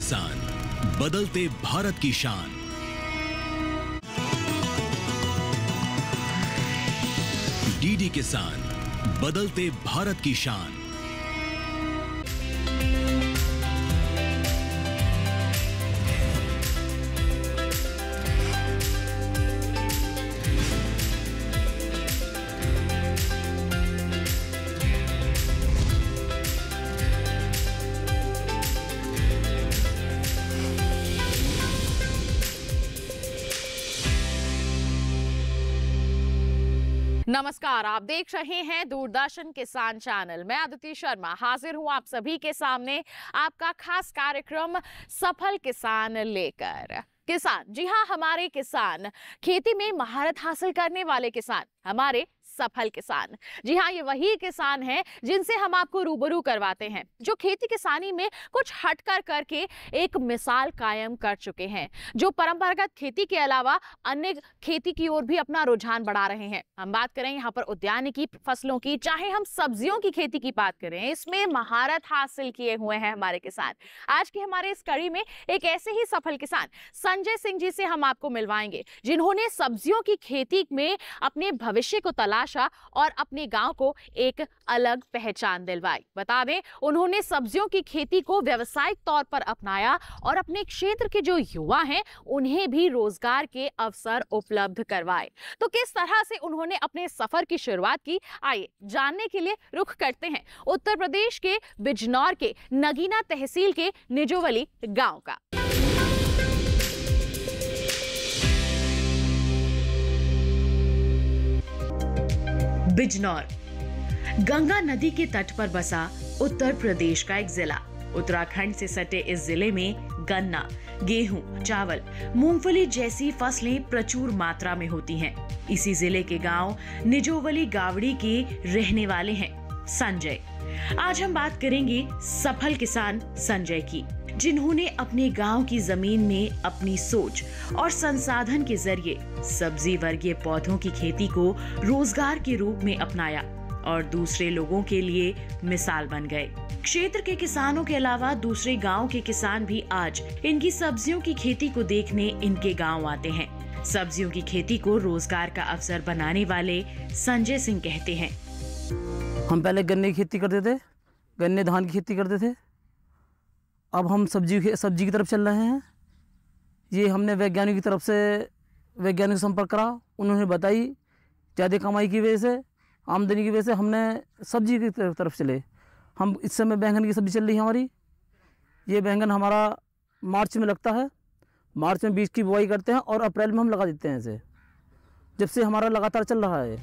किसान, बदलते भारत की शान। डीडी किसान, बदलते भारत की शान। नमस्कार, आप देख रहे हैं दूरदर्शन किसान चैनल। मैं अदिति शर्मा हाजिर हूं आप सभी के सामने आपका खास कार्यक्रम सफल किसान लेकर। किसान, जी हां, हमारे किसान, खेती में महारत हासिल करने वाले किसान, हमारे सफल किसान। जी हाँ, ये वही किसान हैं जिनसे हम आपको रूबरू करवाते हैं, जो खेती किसानी में कुछ हटकर करके एक मिसाल कायम कर चुके हैं, जो परंपरागत खेती के अलावा अन्य खेती की ओर भी अपना रुझान बढ़ा रहे हैं। हम बात करें यहाँ पर उद्यानिकी फसलों की, चाहे हम सब्जियों की खेती की बात करें, इसमें महारत हासिल किए हुए हैं हमारे किसान। आज की हमारे इस कड़ी में एक ऐसे ही सफल किसान संजय सिंह जी से हम आपको मिलवाएंगे, जिन्होंने सब्जियों की खेती में अपने भविष्य को तलाशा और अपने गांव को एक अलग पहचान दिलवाई। बता दें, उन्होंने सब्जियों की खेती को व्यावसायिक तौर पर अपनाया और अपने क्षेत्र के जो युवा हैं उन्हें भी रोजगार के अवसर उपलब्ध करवाए। तो किस तरह से उन्होंने अपने सफर की शुरुआत की, आइए जानने के लिए रुख करते हैं उत्तर प्रदेश के बिजनौर के नगीना तहसील के निजोवली गांव का। बिजनौर गंगा नदी के तट पर बसा उत्तर प्रदेश का एक जिला। उत्तराखंड से सटे इस जिले में गन्ना, गेहूं, चावल, मूंगफली जैसी फसलें प्रचुर मात्रा में होती हैं। इसी जिले के गांव निजोवली गावड़ी के रहने वाले हैं संजय। आज हम बात करेंगे सफल किसान संजय की, जिन्होंने अपने गांव की जमीन में अपनी सोच और संसाधन के जरिए सब्जी वर्गीय पौधों की खेती को रोजगार के रूप में अपनाया और दूसरे लोगों के लिए मिसाल बन गए। क्षेत्र के किसानों के अलावा दूसरे गांव के किसान भी आज इनकी सब्जियों की खेती को देखने इनके गांव आते हैं। सब्जियों की खेती को रोजगार का अवसर बनाने वाले संजय सिंह कहते हैं, हम पहले गन्ने की खेती करते थे, गन्ने धान की खेती करते थे। अब हम सब्जी की तरफ चल रहे हैं। ये हमने वैज्ञानिक की तरफ से वैज्ञानिक संपर्क करा, उन्होंने बताई ज़्यादा कमाई की वजह से, आमदनी की वजह से हमने सब्जी की तरफ चले। हम इस समय बैंगन की सब्जी चल रही है हमारी। ये बैंगन हमारा मार्च में लगता है, मार्च में बीज की बुआई करते हैं और अप्रैल में हम लगा देते हैं इसे, जब से हमारा लगातार चल रहा है।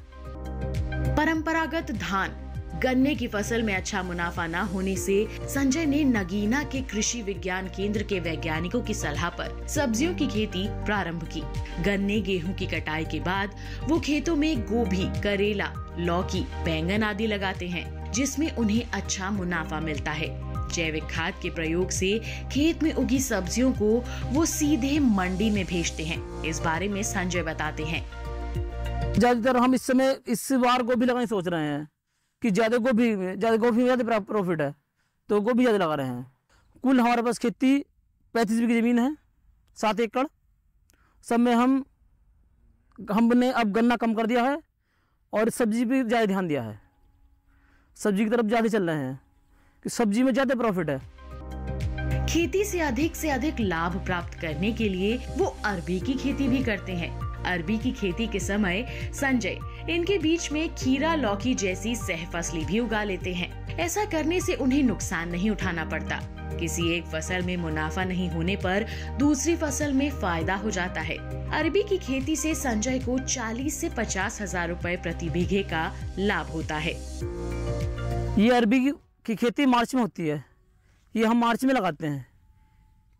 परंपरागत धान गन्ने की फसल में अच्छा मुनाफा न होने से संजय ने नगीना के कृषि विज्ञान केंद्र के वैज्ञानिकों की सलाह पर सब्जियों की खेती प्रारंभ की। गन्ने गेहूं की कटाई के बाद वो खेतों में गोभी, करेला, लौकी, बैंगन आदि लगाते हैं, जिसमें उन्हें अच्छा मुनाफा मिलता है। जैविक खाद के प्रयोग से खेत में उगी सब्जियों को वो सीधे मंडी में भेजते हैं। इस बारे में संजय बताते हैं, ज्यादातर हम इस समय इस बार गोभी लगाने सोच रहे हैं कि ज्यादा गोभी में ज्यादा प्रॉफिट है, तो गोभी ज्यादा लगा रहे हैं। कुल हमारे पास खेती 35 बीघी जमीन है, 7 एकड़। सब में हमने अब गन्ना कम कर दिया है और सब्जी पे ज़्यादा ध्यान दिया है। सब्जी की तरफ ज़्यादा चल रहे हैं कि सब्जी में ज़्यादा प्रॉफिट है। खेती से अधिक लाभ प्राप्त करने के लिए वो अरबी की खेती भी करते हैं। अरबी की खेती के समय संजय इनके बीच में खीरा, लौकी जैसी सहफसली भी उगा लेते हैं। ऐसा करने से उन्हें नुकसान नहीं उठाना पड़ता। किसी एक फसल में मुनाफा नहीं होने पर दूसरी फसल में फायदा हो जाता है। अरबी की खेती से संजय को 40 से 50 हजार रुपए प्रति बीघे का लाभ होता है। ये अरबी की खेती मार्च में होती है। ये हम मार्च में लगाते हैं।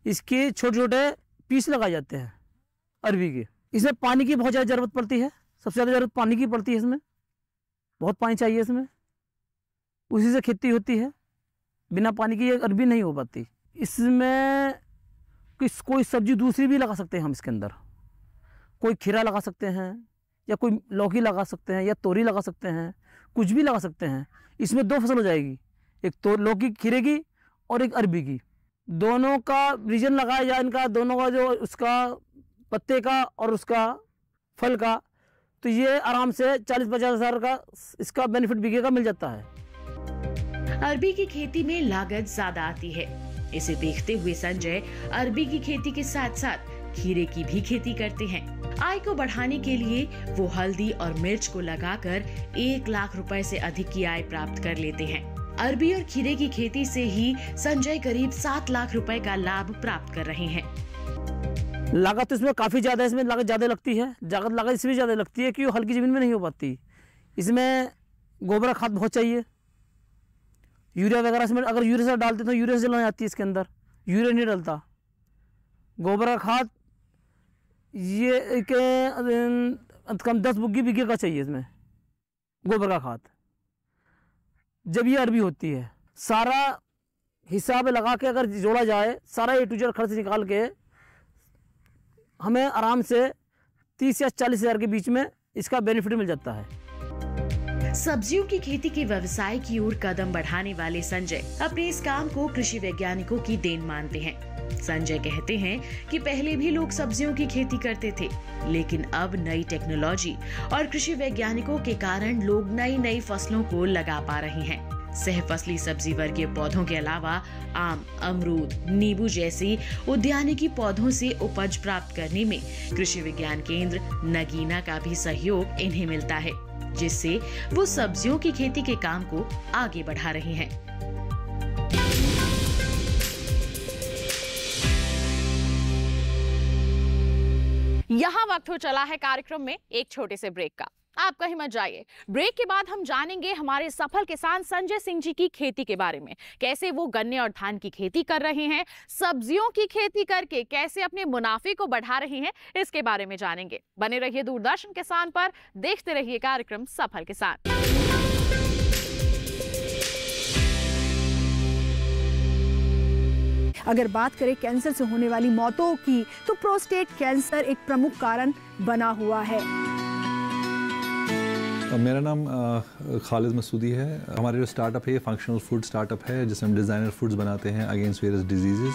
इसके छोटे छोटे पीस लगाए जाते हैं अरबी के। इसमें पानी की बहुत ज़्यादा ज़रूरत पड़ती है, सबसे ज़्यादा ज़रूरत पानी की पड़ती है। इसमें बहुत पानी चाहिए, इसमें उसी से खेती होती है। बिना पानी की अरबी नहीं हो पाती। इसमें कोई सब्जी दूसरी भी लगा सकते हैं हम इसके अंदर। कोई खीरा लगा सकते हैं, या कोई लौकी लगा सकते हैं, या तोरी लगा सकते हैं, कुछ भी लगा सकते हैं। इसमें 2 फसल हो जाएगी, एक तो लौकी खीरे की और एक अरबी की। दोनों का रीजन लगाया जाए, इनका दोनों का जो उसका पत्ते का और उसका फल का, तो ये आराम से 40-50 हज़ार का इसका बेनिफिट बीघे का मिल जाता है। अरबी की खेती में लागत ज्यादा आती है। इसे देखते हुए संजय अरबी की खेती के साथ साथ खीरे की भी खेती करते हैं। आय को बढ़ाने के लिए वो हल्दी और मिर्च को लगाकर 1 लाख रुपए से अधिक की आय प्राप्त कर लेते हैं। अरबी और खीरे की खेती से ही संजय करीब 7 लाख रुपए का लाभ प्राप्त कर रहे हैं। लागत तो इसमें काफ़ी ज़्यादा है, इसमें लागत ज़्यादा लगती है। लागत इसमें ज़्यादा लगती है कि वो हल्की ज़मीन में नहीं हो पाती। इसमें गोबर खाद बहुत चाहिए, यूरिया वगैरह इसमें अगर यूरिया से डालते तो यूरिया से जलन जाती है, इसके अंदर यूरिया नहीं डलता। गोबर का खाद ये कम 10 बुग्गी बीघे का चाहिए इसमें गोबर का खाद। जब ये अरबी होती है, सारा हिसाब लगा के अगर जोड़ा जाए, सारा A to Z खर्च निकाल के हमें आराम से 30 या 40 हज़ार के बीच में इसका बेनिफिट मिल जाता है। सब्जियों की खेती के व्यवसाय की ओर कदम बढ़ाने वाले संजय अपने इस काम को कृषि वैज्ञानिकों की देन मानते हैं। संजय कहते हैं कि पहले भी लोग सब्जियों की खेती करते थे, लेकिन अब नई टेक्नोलॉजी और कृषि वैज्ञानिकों के कारण लोग नई फसलों को लगा पा रहे हैं। सहफसली सब्जी वर्गीय पौधों के अलावा आम, अमरूद, नींबू जैसी उद्यानिकी पौधों से उपज प्राप्त करने में कृषि विज्ञान केंद्र नगीना का भी सहयोग इन्हें मिलता है, जिससे वो सब्जियों की खेती के काम को आगे बढ़ा रहे हैं। यहाँ वक्त हो चला है कार्यक्रम में एक छोटे से ब्रेक का। आप कहीं मत जाइए। ब्रेक के बाद हम जानेंगे हमारे सफल किसान संजय सिंह जी की खेती के बारे में, कैसे वो गन्ने और धान की खेती कर रहे हैं, सब्जियों की खेती करके कैसे अपने मुनाफे को बढ़ा रहे हैं, इसके बारे में जानेंगे। बने रहिए दूरदर्शन किसान पर, देखते रहिए कार्यक्रम सफल किसान। अगर बात करें कैंसर से होने वाली मौतों की, तो प्रोस्टेट कैंसर एक प्रमुख कारण बना हुआ है। मेरा नाम खालिद मसूदी है। हमारे जो स्टार्टअप है, फंक्शनल फूड स्टार्टअप है, जिसमें हम डिज़ाइनर फूड्स बनाते हैं अगेंस्ट वेरियस डिजीजेस।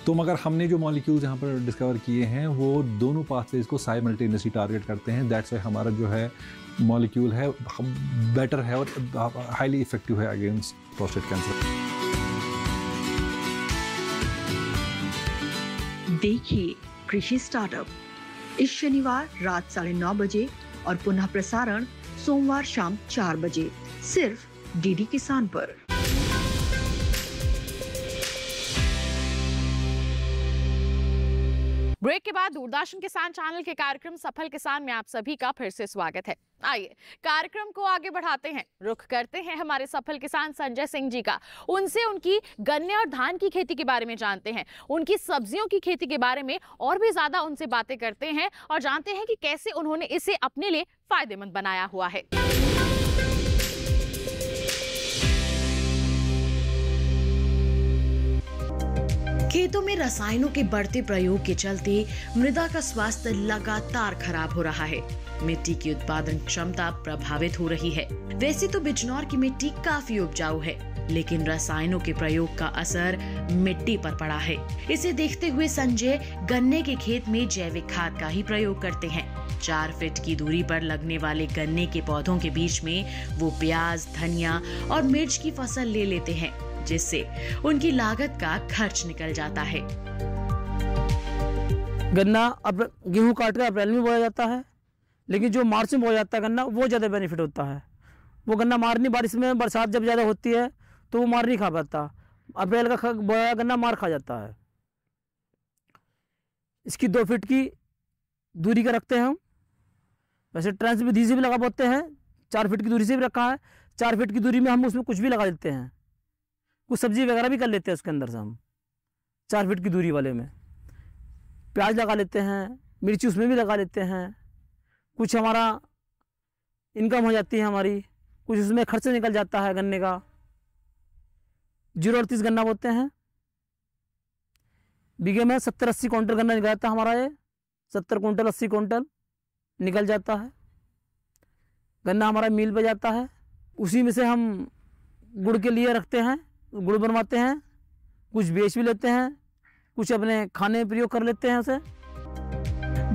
तो मगर हमने जो मॉलिक्यूल्स यहाँ पर डिस्कवर किए हैं, वो दोनों पाथवेज को साइमल्टेनियसली टारगेट करते हैं। दैट्स वाई हमारा जो है मॉलिक्यूल है बेटर है और हाईली इफेक्टिव है अगेंस्ट प्रोस्टेट कैंसर। देखिए कृषि स्टार्टअप इस शनिवार रात 9:30 बजे और पुनः प्रसारण सोमवार शाम 4 बजे, सिर्फ डीडी किसान पर। ब्रेक के बाद दूरदर्शन किसान चैनल के कार्यक्रम सफल किसान में आप सभी का फिर से स्वागत है। आइए कार्यक्रम को आगे बढ़ाते हैं, रुख करते हैं हमारे सफल किसान संजय सिंह जी का। उनसे उनकी गन्ने और धान की खेती के बारे में जानते हैं, उनकी सब्जियों की खेती के बारे में और भी ज्यादा उनसे बातें करते हैं और जानते हैं कि कैसे उन्होंने इसे अपने लिए फायदेमंद बनाया हुआ है। खेतों में रसायनों के बढ़ते प्रयोग के चलते मृदा का स्वास्थ्य लगातार खराब हो रहा है। मिट्टी की उत्पादन क्षमता प्रभावित हो रही है। वैसे तो बिजनौर की मिट्टी काफी उपजाऊ है, लेकिन रसायनों के प्रयोग का असर मिट्टी पर पड़ा है। इसे देखते हुए संजय गन्ने के खेत में जैविक खाद का ही प्रयोग करते हैं। 4 फीट की दूरी पर लगने वाले गन्ने के पौधों के बीच में वो प्याज, धनिया और मिर्च की फसल ले लेते हैं, जिससे उनकी लागत का खर्च निकल जाता है। गन्ना अब गेहूं काट कर अप्रैल में बोया जाता है, लेकिन जो मार्च में बोया जाता है गन्ना, वो ज़्यादा बेनिफिट होता है। वो गन्ना मार नहीं, बारिश में बरसात जब ज़्यादा होती है तो वो मार नहीं खा पाता। अप्रैल का बोया गन्ना मार खा जाता है। इसकी 2 फीट की दूरी का रखते हैं हम। वैसे ट्रांस विधि से भी लगा पाते हैं, 4 फीट की दूरी से भी रखा है। 4 फीट की दूरी में हम उसमें कुछ भी लगा देते हैं, कुछ सब्जी वगैरह भी कर लेते हैं उसके अंदर से हम। 4 फीट की दूरी वाले में प्याज लगा लेते हैं, मिर्ची उसमें भी लगा लेते हैं। कुछ हमारा इनकम हो जाती है हमारी, कुछ उसमें खर्च निकल जाता है गन्ने का। 038 गन्ना बोते हैं, बीघे में 70-80 क्विंटल गन्ना निकल जाता है हमारा। ये 70 क्विंटल 80 क्विंटल निकल जाता है गन्ना, हमारा मिल पे जाता है। उसी में से हम गुड़ के लिए रखते हैं, गुड़ बनवाते हैं, कुछ बेच भी लेते हैं, कुछ अपने खाने में प्रयोग कर लेते हैं उसे।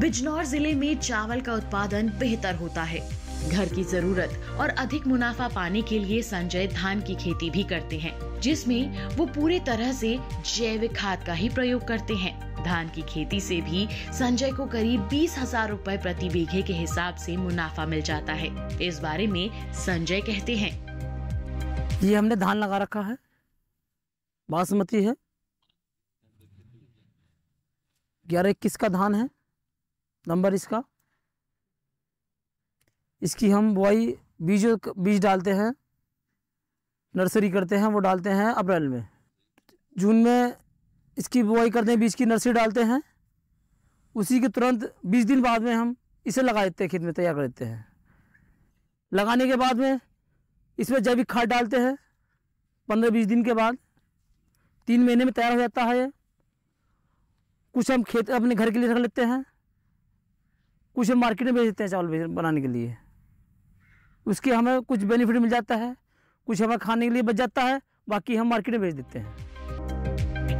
बिजनौर जिले में चावल का उत्पादन बेहतर होता है। घर की जरूरत और अधिक मुनाफा पाने के लिए संजय धान की खेती भी करते हैं, जिसमें वो पूरे तरह से जैविक खाद का ही प्रयोग करते हैं। धान की खेती से भी संजय को करीब 20,000 रुपए प्रति बीघे के हिसाब से मुनाफा मिल जाता है। इस बारे में संजय कहते हैं, ये हमने धान लगा रखा है, बासमती है, 1121 का धान है नंबर इसका। इसकी हम बुआई बीज डालते हैं, नर्सरी करते हैं, वो डालते हैं अप्रैल में। जून में इसकी बुआई करते हैं, बीज की नर्सरी डालते हैं, उसी के तुरंत 20 दिन बाद में हम इसे लगा देते हैं, खेत में तैयार कर देते हैं। लगाने के बाद में इसमें जैविक खाद डालते हैं 15-20 दिन के बाद, 3 महीने में तैयार हो जाता है ये। कुछ हम खेत अपने घर के लिए रख लेते हैं, कुछ हम मार्केट में बेच देते हैं चावल बनाने के लिए। उसके हमें कुछ बेनिफिट मिल जाता है, कुछ हमें खाने के लिए बच जाता है, बाकी हम मार्केट में बेच देते हैं।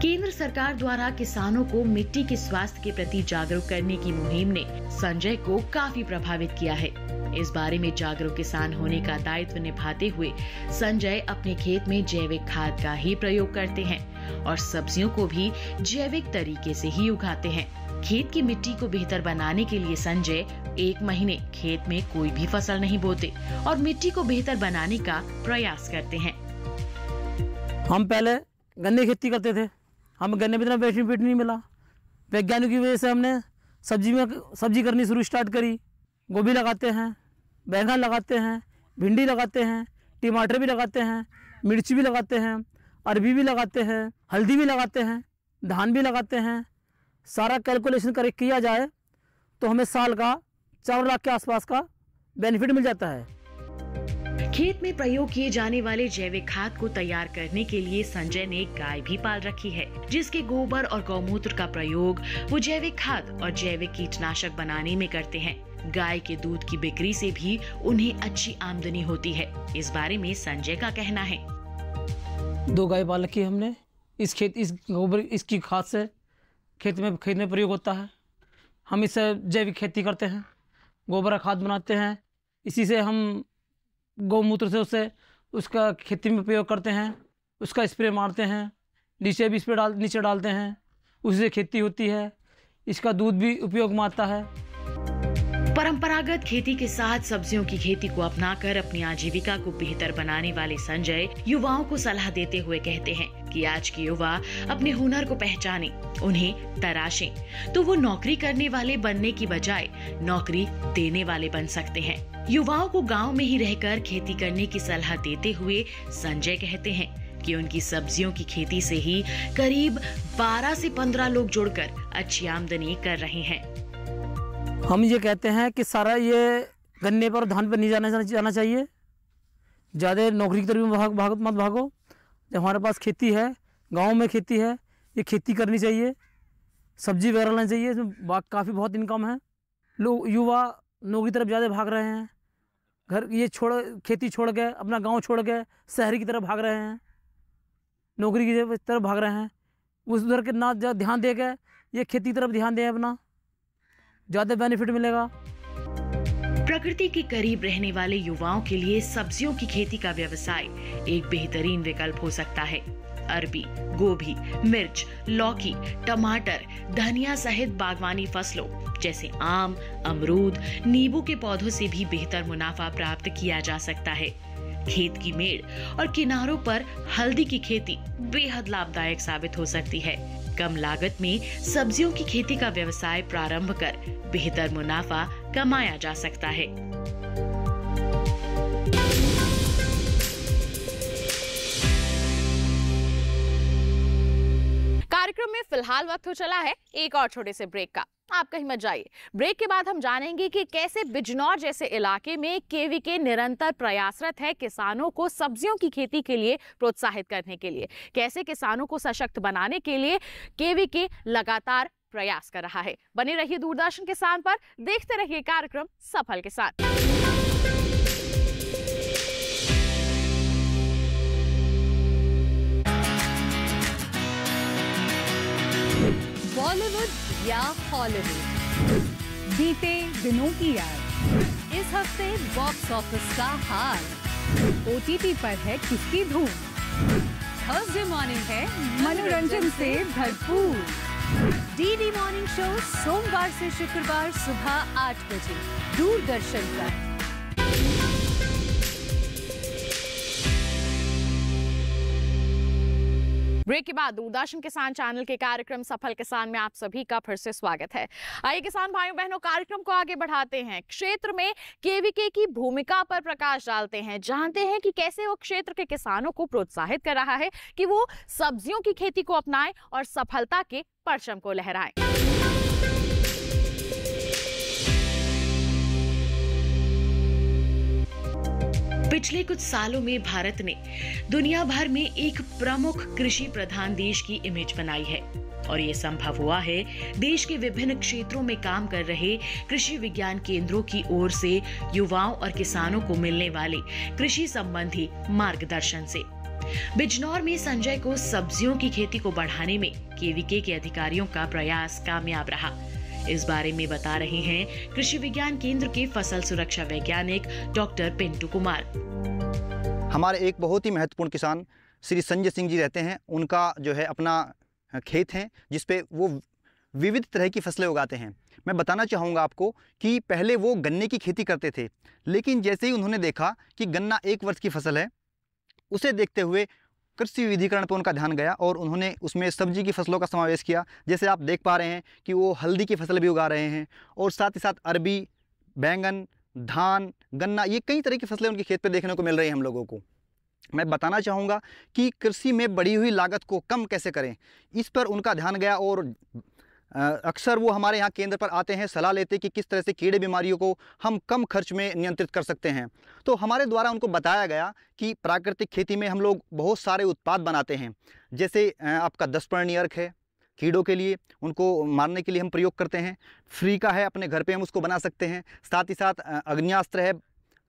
केंद्र सरकार द्वारा किसानों को मिट्टी के स्वास्थ्य के प्रति जागरूक करने की मुहिम ने संजय को काफी प्रभावित किया है। इस बारे में जागरूक किसान होने का दायित्व निभाते हुए संजय अपने खेत में जैविक खाद का ही प्रयोग करते हैं और सब्जियों को भी जैविक तरीके से ही उगाते हैं। खेत की मिट्टी को बेहतर बनाने के लिए संजय 1 महीने खेत में कोई भी फसल नहीं बोते और मिट्टी को बेहतर बनाने का प्रयास करते हैं। हम पहले गन्ने की खेती करते थे, हमें गन्ने में इतना बेनिफिट नहीं मिला। वैज्ञानिक की वजह से हमने सब्जी करनी शुरू स्टार्ट करी। गोभी लगाते हैं, बैंगन लगाते हैं, भिंडी लगाते हैं, टमाटर भी लगाते हैं, मिर्ची भी लगाते हैं, अरबी भी लगाते हैं, हल्दी भी लगाते हैं, धान भी लगाते हैं। सारा कैलकुलेशन करके किया जाए तो हमें साल का 4 लाख के आसपास का बेनिफिट मिल जाता है। खेत में प्रयोग किए जाने वाले जैविक खाद को तैयार करने के लिए संजय ने गाय भी पाल रखी है, जिसके गोबर और गौमूत्र का प्रयोग वो जैविक खाद और जैविक कीटनाशक बनाने में करते हैं। गाय के दूध की बिक्री से भी उन्हें अच्छी आमदनी होती है। इस बारे में संजय का कहना है, 2 गाय पाल रखी है हमने। इस गोबर इसकी खाद से खेत में प्रयोग होता है। हम इससे जैविक खेती करते हैं, गोबर का खाद बनाते हैं, इसी से हम गौमूत्र से उसका खेती में प्रयोग करते हैं, उसका स्प्रे मारते हैं, नीचे भी नीचे डालते हैं, उसी से खेती होती है। इसका दूध भी उपयोग में आता है। परंपरागत खेती के साथ सब्जियों की खेती को अपनाकर अपनी आजीविका को बेहतर बनाने वाले संजय युवाओं को सलाह देते हुए कहते हैं कि आज के युवा अपने हुनर को पहचानें, उन्हें तराशें, तो वो नौकरी करने वाले बनने की बजाय नौकरी देने वाले बन सकते हैं। युवाओं को गांव में ही रहकर खेती करने की सलाह देते हुए संजय कहते हैं कि उनकी सब्जियों की खेती से ही करीब 12 से 15 लोग जुड़कर अच्छी आमदनी कर रहे हैं। हम ये कहते हैं कि सारा ये गन्ने पर धान पर नहीं जाना चाहिए, ज़्यादा नौकरी की तरफ मत भागो। जब हमारे पास खेती है, गांव में खेती है, ये खेती करनी चाहिए, सब्जी वगैरह लानी चाहिए, इसमें काफ़ी बहुत इनकम है। लोग युवा नौकरी की तरफ ज़्यादा भाग रहे हैं, खेती छोड़ के अपना गांव छोड़ के शहर की तरफ भाग रहे हैं, नौकरी की तरफ भाग रहे हैं। उस उधर के ना ध्यान दे के ये खेती की तरफ ध्यान दें, अपना ज़्यादा बेनिफिट मिलेगा। प्रकृति के करीब रहने वाले युवाओं के लिए सब्जियों की खेती का व्यवसाय एक बेहतरीन विकल्प हो सकता है। अरबी, गोभी, मिर्च, लौकी, टमाटर, धनिया सहित बागवानी फसलों जैसे आम, अमरूद, नींबू के पौधों से भी बेहतर मुनाफा प्राप्त किया जा सकता है। खेत की मेड़ और किनारों पर हल्दी की खेती बेहद लाभदायक साबित हो सकती है। कम लागत में सब्जियों की खेती का व्यवसाय प्रारंभ कर बेहतर मुनाफा कमाया जा सकता है। कार्यक्रम में फिलहाल वक्त हो चला है एक और छोटे से ब्रेक का। आप कहीं मत जाइए। ब्रेक के बाद हम जानेंगे कि कैसे बिजनौर जैसे इलाके में केवीके निरंतर प्रयासरत है किसानों को सब्जियों की खेती के लिए प्रोत्साहित करने के लिए, कैसे किसानों को सशक्त बनाने के लिए केवीके लगातार प्रयास कर रहा है। बने रहिए दूरदर्शन किसान पर, देखते रहिए कार्यक्रम सफल किसान। बॉलीवुड या हॉलीवुड, बीते दिनों की याद, इस हफ्ते बॉक्स ऑफिस का हाल, OTT पर है किसकी धूम, थर्सडे मॉर्निंग है मनोरंजन से भरपूर। डीडी मॉर्निंग शो सोमवार से शुक्रवार सुबह 8 बजे दूरदर्शन पर। ब्रेक के बाद दूरदर्शन किसान चैनल के कार्यक्रम सफल किसान में आप सभी का फिर से स्वागत है। आइए किसान भाइयों बहनों, कार्यक्रम को आगे बढ़ाते हैं। क्षेत्र में केवीके की भूमिका पर प्रकाश डालते हैं, जानते हैं कि कैसे वो क्षेत्र के किसानों को प्रोत्साहित कर रहा है कि वो सब्जियों की खेती को अपनाएं और सफलता के परचम को लहराएं। पिछले कुछ सालों में भारत ने दुनिया भर में एक प्रमुख कृषि प्रधान देश की इमेज बनाई है और ये संभव हुआ है देश के विभिन्न क्षेत्रों में काम कर रहे कृषि विज्ञान केंद्रों की ओर से युवाओं और किसानों को मिलने वाले कृषि संबंधी मार्गदर्शन से। बिजनौर में संजय को सब्जियों की खेती को बढ़ाने में केवीके के अधिकारियों का प्रयास कामयाब रहा। इस बारे में बता रहे हैं कृषि विज्ञान केंद्र के फसल सुरक्षा वैज्ञानिक डॉक्टर पिंटू कुमार। हमारे एक बहुत ही महत्वपूर्ण किसान श्री संजय सिंह जी रहते हैं। उनका जो है अपना खेत है जिसपे वो विविध तरह की फसलें उगाते हैं। मैं बताना चाहूँगा आपको कि पहले वो गन्ने की खेती करते थे, लेकिन जैसे ही उन्होंने देखा कि गन्ना 1 वर्ष की फसल है, उसे देखते हुए कृषि विविधीकरण पर उनका ध्यान गया और उन्होंने उसमें सब्जी की फसलों का समावेश किया। जैसे आप देख पा रहे हैं कि वो हल्दी की फसल भी उगा रहे हैं और साथ ही साथ अरबी, बैंगन, धान, गन्ना, ये कई तरह की फसलें उनके खेत पे देखने को मिल रही हैं हम लोगों को। मैं बताना चाहूँगा कि कृषि में बढ़ी हुई लागत को कम कैसे करें, इस पर उनका ध्यान गया और अक्सर वो हमारे यहाँ केंद्र पर आते हैं, सलाह लेते हैं कि किस तरह से कीड़े बीमारियों को हम कम खर्च में नियंत्रित कर सकते हैं। तो हमारे द्वारा उनको बताया गया कि प्राकृतिक खेती में हम लोग बहुत सारे उत्पाद बनाते हैं। जैसे आपका 10 पर्णी अर्क है, कीड़ों के लिए उनको मारने के लिए हम प्रयोग करते हैं। फ्री का है, अपने घर पे हम उसको बना सकते हैं। साथ ही साथ अग्न्यास्त्र है,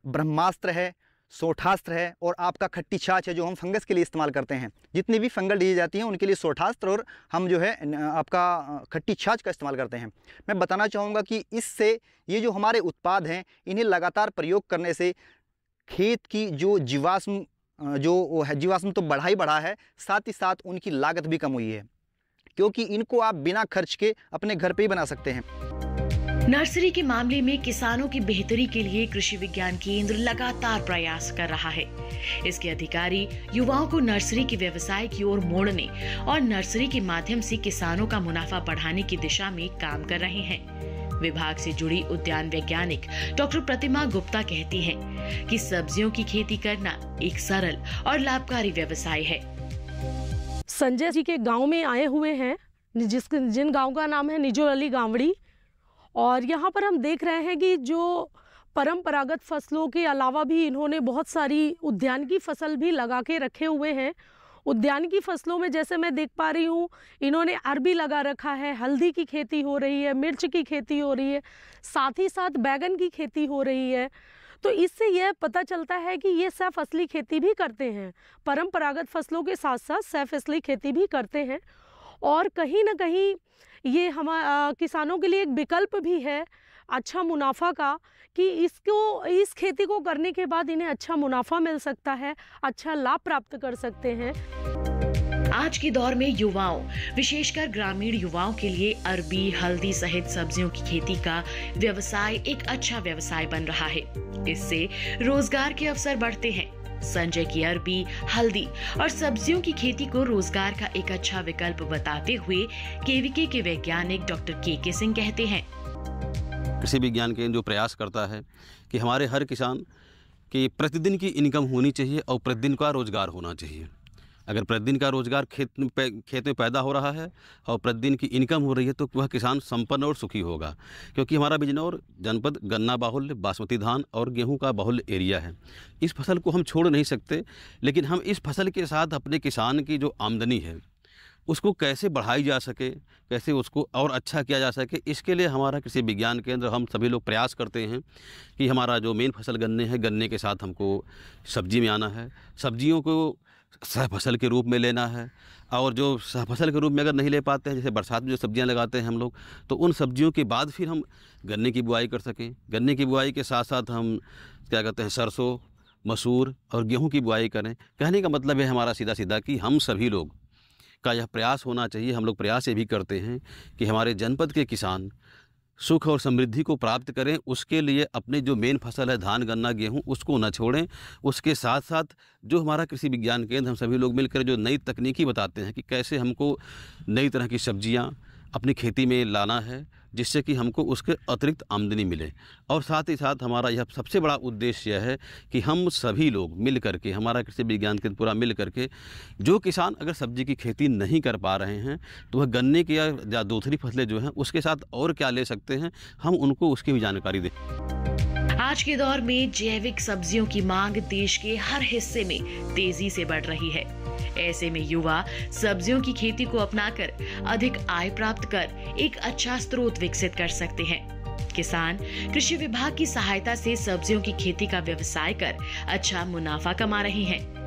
ब्रह्मास्त्र है, सोठास्त्र है और आपका खट्टी छाछ है जो हम फंगस के लिए इस्तेमाल करते हैं। जितनी भी फंगल डिजीज जाती हैं उनके लिए सोठास्त्र और हम जो है आपका खट्टी छाछ का इस्तेमाल करते हैं। मैं बताना चाहूँगा कि इससे ये जो हमारे उत्पाद हैं, इन्हें लगातार प्रयोग करने से खेत की जो जीवाश्म तो बढ़ा ही बढ़ा है, साथ ही साथ उनकी लागत भी कम हुई है, क्योंकि इनको आप बिना खर्च के अपने घर पे ही बना सकते हैं। नर्सरी के मामले में किसानों की बेहतरी के लिए कृषि विज्ञान केंद्र लगातार प्रयास कर रहा है। इसके अधिकारी युवाओं को नर्सरी के व्यवसाय की ओर मोड़ने और नर्सरी के माध्यम से किसानों का मुनाफा बढ़ाने की दिशा में काम कर रहे हैं। विभाग से जुड़ी उद्यान वैज्ञानिक डॉक्टर प्रतिमा गुप्ता कहती हैं कि सब्जियों की खेती करना एक सरल और लाभकारी व्यवसाय है। संजय जी के गाँव में आए हुए हैं, जिन गाँव का नाम है निजोर अली गांवड़ी, और यहाँ पर हम देख रहे हैं कि जो परंपरागत फसलों के अलावा भी इन्होंने बहुत सारी उद्यान की फसल भी लगा के रखे हुए हैं। उद्यान की फसलों में जैसे मैं देख पा रही हूँ, इन्होंने अरबी लगा रखा है, हल्दी की खेती हो रही है, मिर्च की खेती हो रही है, साथ ही साथ बैगन की खेती हो रही है। तो इससे यह पता चलता है कि ये सह फसली खेती भी करते हैं, परंपरागत फसलों के साथ साथ सह फसली खेती भी करते हैं। और कहीं ना कहीं ये हमारे किसानों के लिए एक विकल्प भी है अच्छा मुनाफा का, कि इस खेती को करने के बाद इन्हें अच्छा मुनाफा मिल सकता है, अच्छा लाभ प्राप्त कर सकते हैं। आज के दौर में युवाओं, विशेषकर ग्रामीण युवाओं के लिए अरबी, हल्दी सहित सब्जियों की खेती का व्यवसाय एक अच्छा व्यवसाय बन रहा है। इससे रोजगार के अवसर बढ़ते हैं। संजय की अरबी, हल्दी और सब्जियों की खेती को रोजगार का एक अच्छा विकल्प बताते हुए केवीके के वैज्ञानिक डॉक्टर के सिंह कहते हैं, कृषि विज्ञान केंद्र जो प्रयास करता है कि हमारे हर किसान की प्रतिदिन की इनकम होनी चाहिए और प्रतिदिन का रोजगार होना चाहिए। अगर प्रतिदिन का रोजगार खेत में पैदा हो रहा है और प्रतिदिन की इनकम हो रही है तो वह किसान संपन्न और सुखी होगा। क्योंकि हमारा बिजनौर जनपद गन्ना बाहुल्य, बासमती धान और गेहूं का बाहुल्य एरिया है। इस फसल को हम छोड़ नहीं सकते, लेकिन हम इस फसल के साथ अपने किसान की जो आमदनी है उसको कैसे बढ़ाई जा सके, कैसे उसको और अच्छा किया जा सके, इसके लिए हमारा कृषि विज्ञान केंद्र, हम सभी लोग प्रयास करते हैं कि हमारा जो मेन फसल गन्ने है, गन्ने के साथ हमको सब्जी में आना है, सब्जियों को सह फसल के रूप में लेना है। और जो फसल के रूप में अगर नहीं ले पाते हैं, जैसे बरसात में जो सब्जियां लगाते हैं हम लोग, तो उन सब्जियों के बाद फिर हम गन्ने की बुआई कर सकें। गन्ने की बुआई के साथ साथ हम क्या कहते हैं सरसों, मसूर और गेहूं की बुआई करें। कहने का मतलब है हमारा सीधा सीधा कि हम सभी लोग का यह प्रयास होना चाहिए, हम लोग प्रयास ये भी करते हैं कि हमारे जनपद के किसान सुख और समृद्धि को प्राप्त करें। उसके लिए अपने जो मेन फसल है धान, गन्ना, गेहूं, उसको न छोड़ें। उसके साथ साथ जो हमारा कृषि विज्ञान केंद्र, हम सभी लोग मिलकर जो नई तकनीकी बताते हैं कि कैसे हमको नई तरह की सब्जियां अपनी खेती में लाना है, जिससे कि हमको उसके अतिरिक्त आमदनी मिले। और साथ ही साथ हमारा यह सबसे बड़ा उद्देश्य यह है कि हम सभी लोग मिल करके, हमारा कृषि विज्ञान केंद्र पूरा मिल करके, जो किसान अगर सब्जी की खेती नहीं कर पा रहे हैं तो वह गन्ने की या दूसरी फसलें जो हैं उसके साथ और क्या ले सकते हैं, हम उनको उसकी भी जानकारी दें। आज के दौर में जैविक सब्जियों की मांग देश के हर हिस्से में तेजी से बढ़ रही है। ऐसे में युवा सब्जियों की खेती को अपनाकर अधिक आय प्राप्त कर एक अच्छा स्रोत विकसित कर सकते हैं। किसान कृषि विभाग की सहायता से सब्जियों की खेती का व्यवसाय कर अच्छा मुनाफा कमा रहे हैं।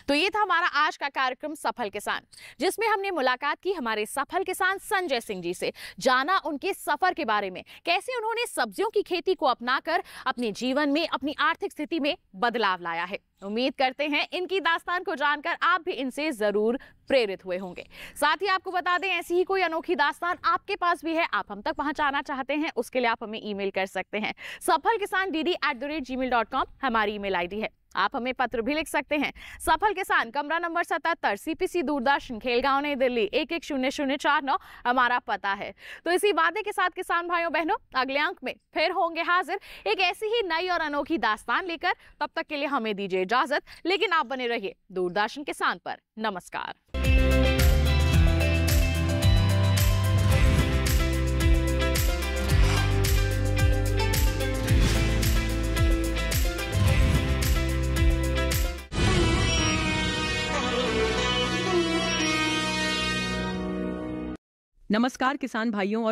तो ये था हमारा आज का कार्यक्रम सफल किसान, जिसमें हमने मुलाकात की हमारे सफल किसान संजय सिंह जी से, जाना उनके सफर के बारे में, कैसे उन्होंने सब्जियों की खेती को अपनाकर अपने जीवन में, अपनी आर्थिक स्थिति में बदलाव लाया है। उम्मीद करते हैं इनकी दास्तान को जानकर आप भी इनसे जरूर प्रेरित हुए होंगे। साथ ही आपको बता दें, ऐसी ही कोई अनोखी दास्तान आपके पास भी है, आप हम तक पहुंचाना चाहते हैं, उसके लिए आप हमें ईमेल कर सकते हैं। safalkisan@gmail.com हमारी ईमेल आईडी है। आप हमें पत्र भी लिख सकते हैं। सफल किसान, कमरा नंबर 77, CPC दूरदर्शन, खेलगांव, नई दिल्ली 110049 हमारा पता है। तो इसी वादे के साथ किसान भाइयों बहनों, अगले अंक में फिर होंगे हाजिर एक ऐसी ही नई और अनोखी दास्तान लेकर। तब तक के लिए हमें दीजिए इजाजत, लेकिन आप बने रहिए दूरदर्शन किसान पर। नमस्कार। नमस्कार किसान भाइयों और